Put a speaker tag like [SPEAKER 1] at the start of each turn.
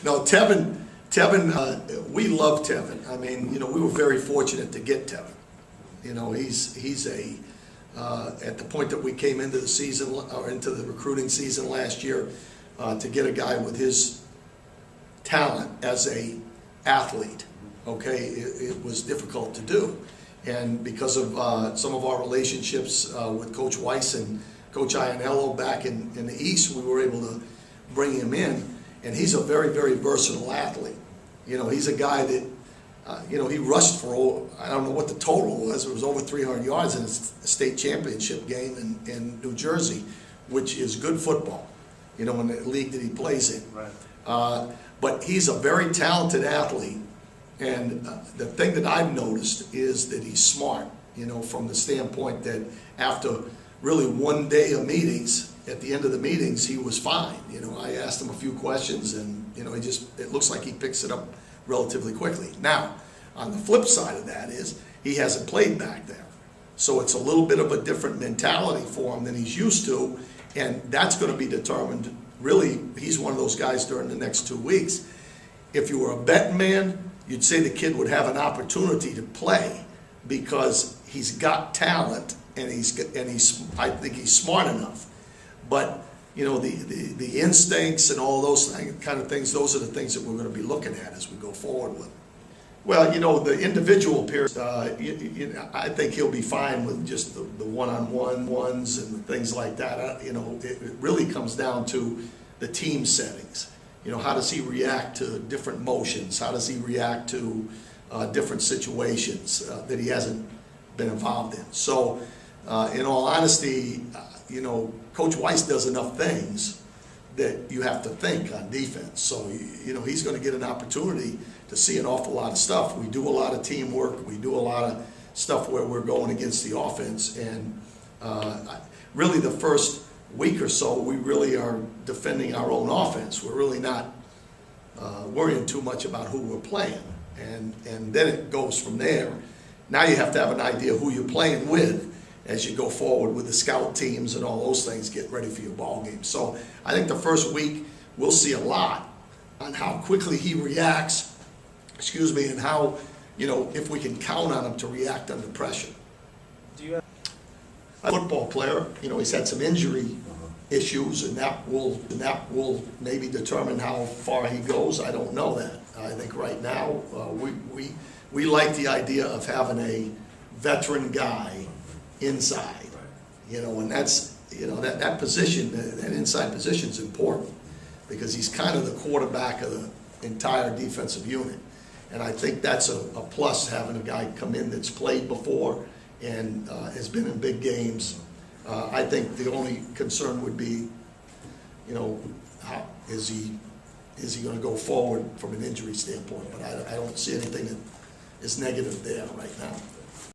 [SPEAKER 1] No, Tevin, we love Tevin. I mean, you know, we were very fortunate to get Tevin. You know, he's at the point that we came into the season, or into the recruiting season last year, to get a guy with his talent as a athlete, okay, it was difficult to do. And because of some of our relationships with Coach Weiss and Coach Ianello back in the East, we were able to bring him in. And he's a very, very versatile athlete. You know, he's a guy that, you know, he rushed for, I don't know what the total was, it was over 300 yards in a state championship game in New Jersey, which is good football, you know, in the league that he plays in.
[SPEAKER 2] Right.
[SPEAKER 1] But he's a very talented athlete. And the thing that I've noticed is that he's smart, you know, from the standpoint that after really one day of meetings, at the end of the meetings, he was fine. You know, I asked him a few questions and, you know, it looks like he picks it up relatively quickly. Now, on the flip side of that is he hasn't played back there. So it's a little bit of a different mentality for him than he's used to, and that's going to be determined. Really, he's one of those guys during the next 2 weeks. If you were a betting man, you'd say the kid would have an opportunity to play because he's got talent and I think he's smart enough. But, you know, the instincts and all those kind of things, those are the things that we're going to be looking at as we go forward with. Well, you know, the individual appearance, I think he'll be fine with just the one-on-one ones and things like that. You know, it really comes down to the team settings. You know, how does he react to different motions? How does he react to different situations that he hasn't been involved in? So, in all honesty, you know, Coach Weiss does enough things that you have to think on defense. So, you know, he's going to get an opportunity to see an awful lot of stuff. We do a lot of teamwork. We do a lot of stuff where we're going against the offense. And really the first week or so, we really are defending our own offense. We're really not worrying too much about who we're playing. And then it goes from there. Now you have to have an idea who you're playing with as you go forward with the scout teams and all those things, get ready for your ball game. So I think the first week we'll see a lot on how quickly he reacts, and how, you know, if we can count on him to react under pressure.
[SPEAKER 2] Do you have
[SPEAKER 1] A football player, you know, he's had some injury issues, and that will maybe determine how far he goes. I don't know that. I think right now we like the idea of having a veteran guy inside, you know, and that's, you know, that position, that inside position is important because he's kind of the quarterback of the entire defensive unit. And I think that's a plus, having a guy come in that's played before and has been in big games. I think the only concern would be, you know, how is he going to go forward from an injury standpoint? But I don't see anything that is negative there right now.